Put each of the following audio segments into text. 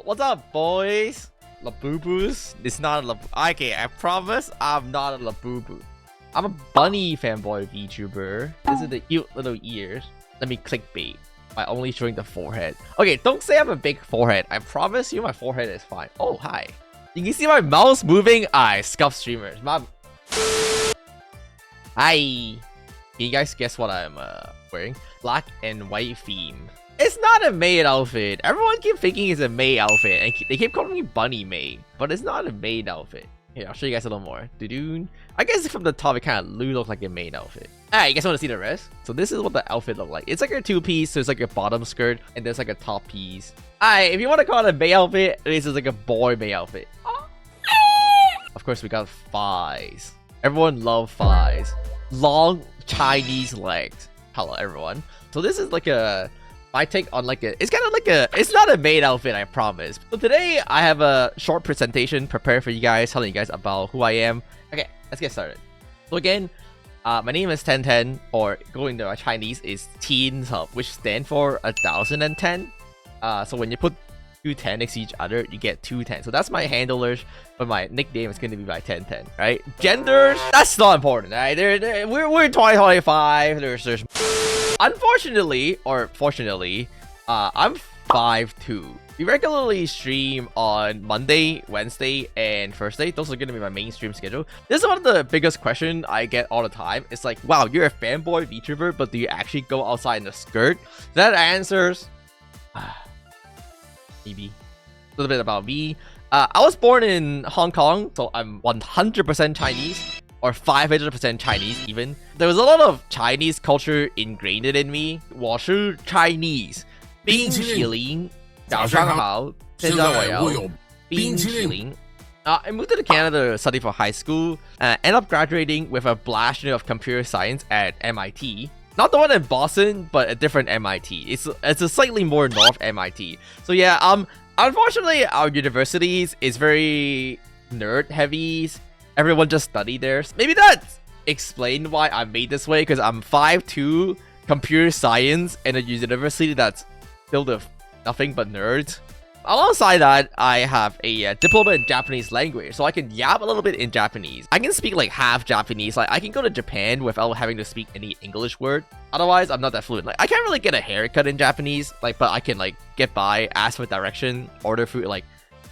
What's up, boys? Labubu's? It's not a okay, I promise I'm not a Labubu. I'm a bunny fanboy VTuber. This is the cute little ears. Let me clickbait by only showing the forehead. Okay, don't say I have a big forehead. I promise you my forehead is fine. Oh, hi. You can see my mouse moving. I scuff streamers. Hi. Can you guys guess what I'm wearing? Black and white theme. It's not a maid outfit. Everyone keep thinking it's a maid outfit, and they keep calling me Bunny Maid, but it's not a maid outfit. Here, I'll show you guys a little more. I guess from the top, it kind of looks like a maid outfit. Alright, you guys want to see the rest? So this is what the outfit look like. It's like a two-piece, so it's like a bottom skirt, and there's like a top piece. Alright, if you want to call it a maid outfit, this is like a boy maid outfit. Of course, we got thighs. Everyone loves thighs. Long Chinese legs. Hello, everyone. So this is like my take on it's kind of like it's not a maid outfit, I promise. So today I have a short presentation prepared for you guys, telling you guys about who I am. Okay, let's get started. So again, my name is TenTen, or going to Chinese is Teen Hub, which stands for 1010. So when you put 210 next to each other, you get 210. So that's my handlers, but my nickname is going to be by TenTen, right? Genders, that's not important, right? We're in 2025. There's unfortunately, or fortunately, I'm 5'2". We regularly stream on Monday, Wednesday, and Thursday. Those are going to be my main stream schedule. This is one of the biggest questions I get all the time. It's like, wow, you're a fanboy VTuber, but do you actually go outside in a skirt? That answers... maybe. A little bit about me. I was born in Hong Kong, so I'm 100% Chinese. Or 500% Chinese even. There was a lot of Chinese culture ingrained in me. 我是 Chinese. 冰淇淋早上好现在我要冰淇淋 I moved to Canada to study for high school and ended up graduating with a bachelor of computer science at MIT. Not the one in Boston, but a different MIT. It's a slightly more north MIT. So yeah, unfortunately our universities is very nerd heavy. Everyone just study there. Maybe that's explained why I'm made this way, because I'm 5'2", computer science, in a university that's filled with nothing but nerds. Alongside that, I have a diploma in Japanese language, so I can yap a little bit in Japanese. I can speak like half Japanese. Like I can go to Japan without having to speak any English word. Otherwise, I'm not that fluent. Like I can't really get a haircut in Japanese, like, but I can like get by, ask for direction, order food, like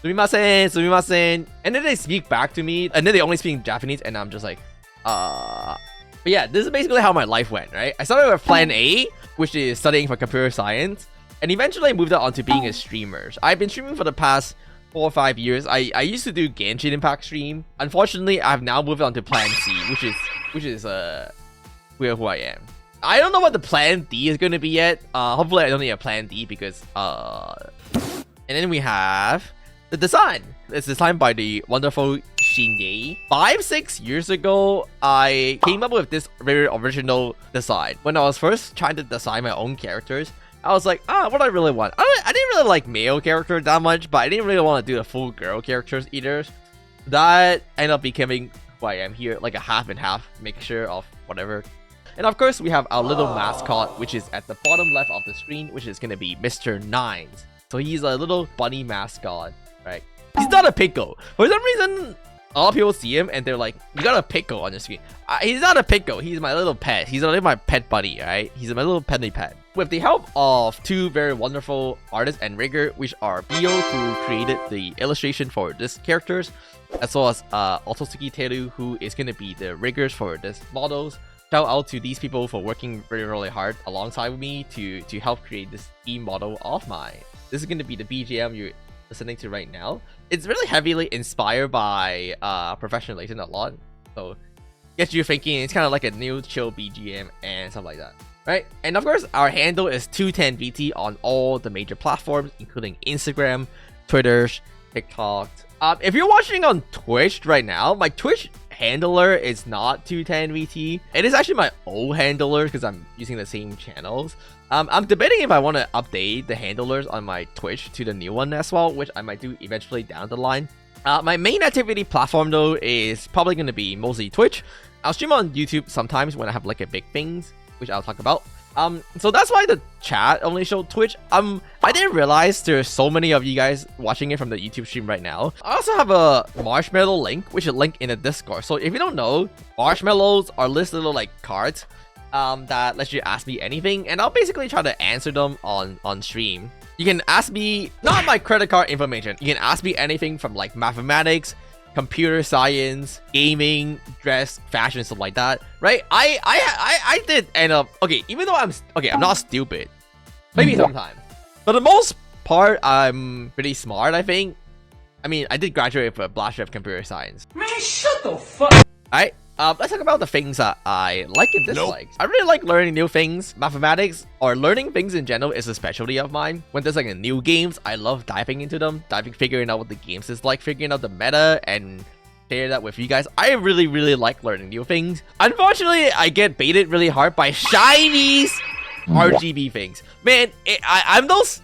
sumimasen, sumimasen, and then they speak back to me, and then they only speak in Japanese, and I'm just like, But yeah, this is basically how my life went, right? I started with Plan A, which is studying for computer science, and eventually I moved on to being a streamer. I've been streaming for the past 4 or 5 years. I used to do Genshin Impact stream. Unfortunately, I've now moved on to Plan C, which is who I am. I don't know what the Plan D is going to be yet. Hopefully I don't need a Plan D, because and then we have the design. It's designed by the wonderful Shinye. 5-6 years ago, I came up with this very original design. When I was first trying to design my own characters, I was like, what do I really want? I didn't really like male characters that much, but I didn't really want to do the full girl characters either. That ended up becoming who I am here, like a half and half mixture of whatever. And of course, we have our little mascot, which is at the bottom left of the screen, which is going to be Mr. Nines. So he's a little bunny mascot, right? He's not a pickle. For some reason, a lot of people see him and they're like, you got a pickle on your screen. He's not a pickle. He's my little pet. He's like my pet buddy, right? He's my little penny pet. With the help of two very wonderful artists and rigger, which are Bio, who created the illustration for these characters, as well as Ototsuki Teru, who is going to be the riggers for these models. Shout out to these people for working really hard alongside with me to help create this theme model of mine. This is going to be the BGM you're listening to right now. It's really heavily inspired by Professional Layton a lot, so gets you thinking. It's kind of like a new chill BGM and stuff like that, right? And of course, our handle is 2TenVT on all the major platforms, including Instagram, Twitter, TikTok. If you're watching on Twitch right now, my Twitch handler is not 2TenVT. It is actually my old handler because I'm using the same channels. I'm debating if I want to update the handlers on my Twitch to the new one as well, which I might do eventually down the line. My main activity platform though is probably going to be mostly Twitch. I'll stream on YouTube sometimes when I have like a big things, which I'll talk about. So that's why the chat only showed Twitch. I didn't realize there's so many of you guys watching it from the YouTube stream right now. I also have a marshmallow link, which is linked in the Discord. So if you don't know, marshmallows are this little like cards that lets you ask me anything, and I'll basically try to answer them on stream. You can ask me, not my credit card information, you can ask me anything from like mathematics, computer science, gaming, dress, fashion, stuff like that, right? I did end up, okay, even though I'm not stupid, maybe sometimes, but the most part I'm pretty smart, I think. I mean, I did graduate with a Bachelor of Computer Science. Man, shut the fuck. Alright, let's talk about the things that I like and dislike. I really like learning new things. Mathematics or learning things in general is a specialty of mine. When there's like a new games, I love diving into them, figuring out what the games is like, figuring out the meta, and share that with you guys. I really like learning new things. Unfortunately, I get baited really hard by Chinese RGB things. Man, I'm those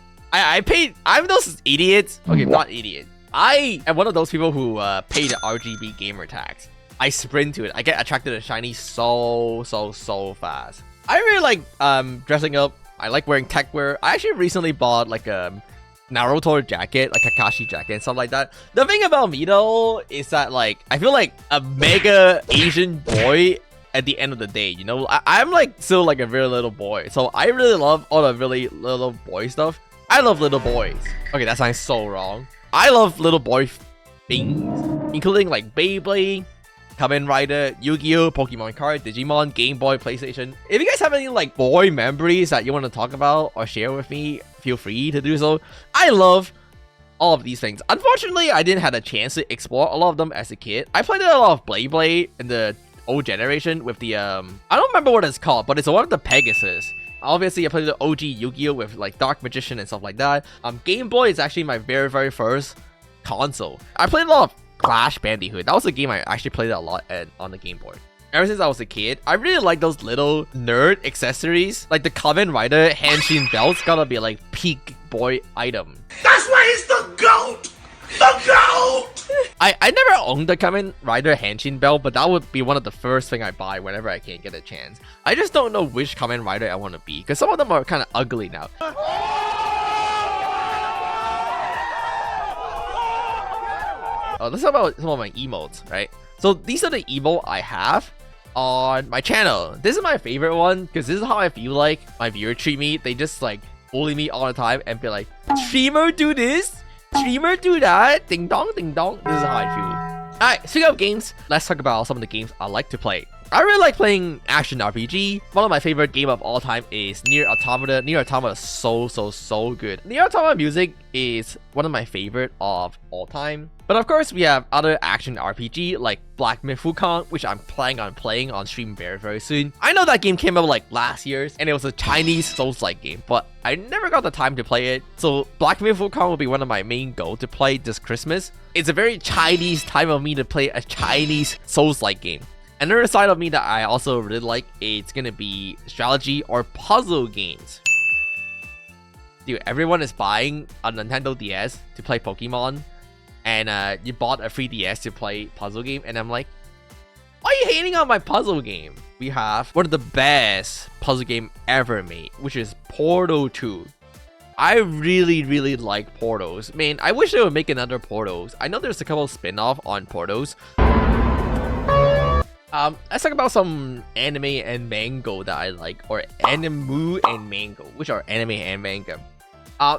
idiots. Okay, not idiots. I am one of those people who pay the RGB gamer tax. I sprint to it. I get attracted to shiny so fast. I really like dressing up. I like wearing tech wear. I actually recently bought like a Naruto jacket, like Kakashi jacket and stuff like that. The thing about me though is that like I feel like a mega Asian boy at the end of the day, you know? I'm like still like a very little boy. So I really love all the really little boy stuff. I love little boys. Okay, that sounds so wrong. I love little boy things, including like Beyblade, Kamen Rider, Yu-Gi-Oh, Pokemon card, Digimon, Game Boy, PlayStation. If you guys have any like boy memories that you want to talk about or share with me, feel free to do so. I love all of these things. Unfortunately, I didn't have a chance to explore a lot of them as a kid. I played a lot of Beyblade in the old generation with the I don't remember what it's called, but it's one of the Pegasus. Obviously, I played the OG Yu-Gi-Oh with like Dark Magician and stuff like that. Game Boy is actually my very first console. I played a lot of Crash Bandicoot. That was a game I actually played a lot on the Game Boy. Ever since I was a kid, I really like those little nerd accessories. Like the Kamen Rider Henshin belt's gotta be like peak boy item. That's why he's the GOAT! The GOAT! I never owned the Kamen Rider Henshin belt, but that would be one of the first thing I buy whenever I can get a chance. I just don't know which Kamen Rider I want to be, because some of them are kind of ugly now. Let's talk about some of my emotes, right? So these are the emote I have on my channel. This is my favorite one because this is how I feel like my viewers treat me. They just like bully me all the time and be like, streamer do this, streamer do that, ding dong, ding dong. This is how I feel. Alright, speaking of games, let's talk about some of the games I like to play. I really like playing action RPG. One of my favorite game of all time is Nier Automata. Nier Automata is so good. Nier Automata music is one of my favorite of all time. But of course, we have other action RPG like Black Myth Wukong, which I'm planning on playing on stream very soon. I know that game came out like last year, and it was a Chinese Souls-like game, but I never got the time to play it. So Black Myth Wukong will be one of my main goals to play this Christmas. It's a very Chinese time of me to play a Chinese Souls-like game. Another side of me that I also really like, it's gonna be strategy or puzzle games. Dude, everyone is buying a Nintendo DS to play Pokemon, and you bought a 3DS to play puzzle game, and I'm like, why are you hating on my puzzle game? We have one of the best puzzle game ever made, which is Portal 2. I really like Portals. Man, I wish they would make another Portals. I know there's a couple spin-off on Portals. Let's talk about some anime and manga that I like, or animu and manga, which are anime and manga.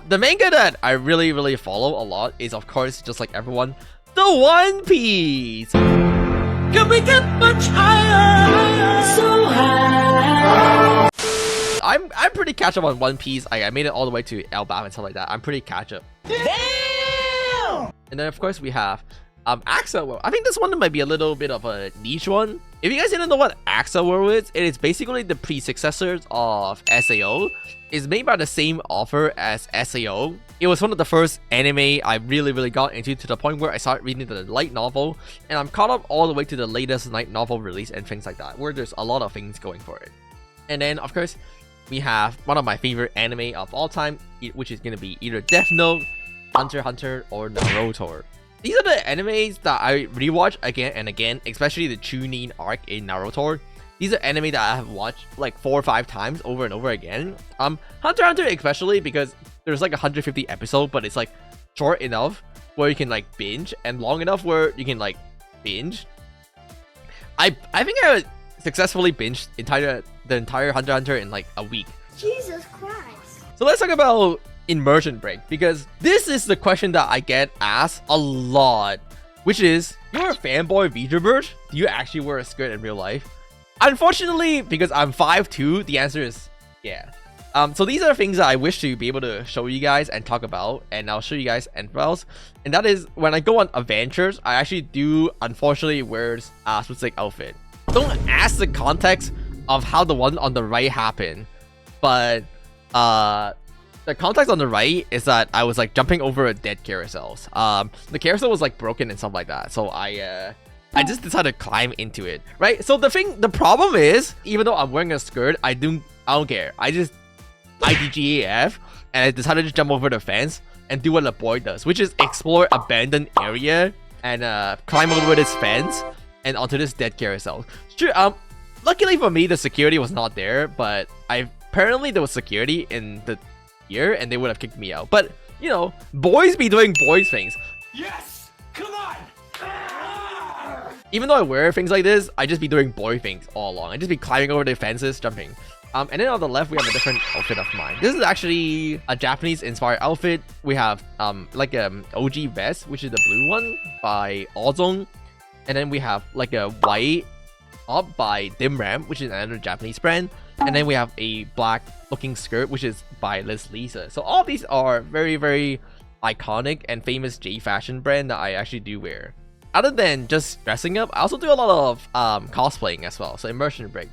The manga that I really follow a lot is, of course, just like everyone, the One Piece. Can we get much higher? So high. I'm pretty catch up on One Piece. I made it all the way to Elbaf and stuff like that. I'm pretty catch up. Damn! And then of course we have Axa World. I think this one might be a little bit of a niche one. If you guys didn't know what Axa World is, it is basically the predecessors of SAO. It's made by the same author as SAO. It was one of the first anime I really got into, to the point where I started reading the light novel, and I'm caught up all the way to the latest light novel release and things like that, where there's a lot of things going for it. And then of course we have one of my favorite anime of all time, which is going to be either Death Note, Hunter x Hunter, or Naruto. These are the animes that I rewatch again and again, especially the Chunin arc in Naruto. these are anime that I have watched like 4 or 5 times over and over again. Hunter x Hunter especially, because there's like 150 episodes, but it's like short enough where you can like binge, and long enough where you can like binge. I think I successfully binged the entire Hunter x Hunter in like a week. Jesus Christ. So let's talk about immersion break, because this is the question that I get asked a lot, which is, you're a fanboy VTuber? Do you actually wear a skirt in real life? Unfortunately, because I'm 5'2", the answer is yeah. So these are things that I wish to be able to show you guys and talk about, and I'll show you guys files. And that is, when I go on adventures, I actually do unfortunately wear a specific outfit. Don't ask the context of how the one on the right happened, but the context on the right is that I was like jumping over a dead carousels. The carousel was like broken and stuff like that, so I just decided to climb into it, right? So the problem is, even though I'm wearing a skirt, I don't care. I just IDGAF, and I decided to jump over the fence and do what a boy does, which is explore abandoned area and climb over this fence and onto this dead carousel. Sure, luckily for me, the security was not there, but apparently there was security in the here, and they would have kicked me out. But you know, boys be doing boys things. Yes! Come on! Even though I wear things like this, I just be doing boy things all along. I just be climbing over the fences, jumping. And then on the left, we have a different outfit of mine. This is actually a Japanese-inspired outfit. We have like OG vest, which is the blue one by Ozone. And then we have like a white top by Dimram, which is another Japanese brand. And then we have a black looking skirt, which is by Liz Lisa. So all these are very, very iconic and famous J fashion brand that I actually do wear. Other than just dressing up, I also do a lot of cosplaying as well. So immersion break.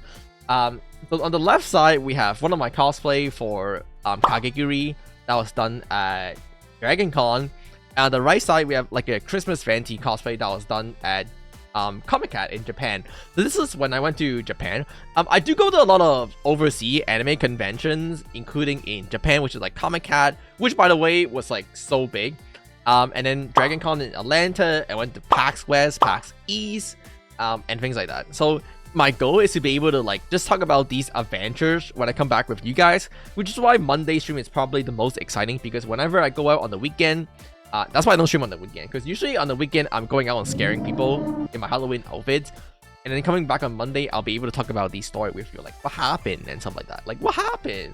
So on the left side, we have one of my cosplay for Kageguri that was done at Dragon Con. And on the right side, we have like a Christmas Venti cosplay that was done at Comic-Con in Japan. So this is when I went to Japan. I do go to a lot of overseas anime conventions, including in Japan, which is like Comic-Con, which by the way was like so big. And then Dragon Con in Atlanta. I went to PAX West, PAX East, and things like that. So my goal is to be able to like just talk about these adventures when I come back with you guys, which is why Monday stream is probably the most exciting, because whenever I go out on the weekend, that's why I don't stream on the weekend, because usually on the weekend I'm going out and scaring people in my Halloween outfits, and then coming back on Monday I'll be able to talk about these stories with you, like what happened and stuff like that. Like what happened?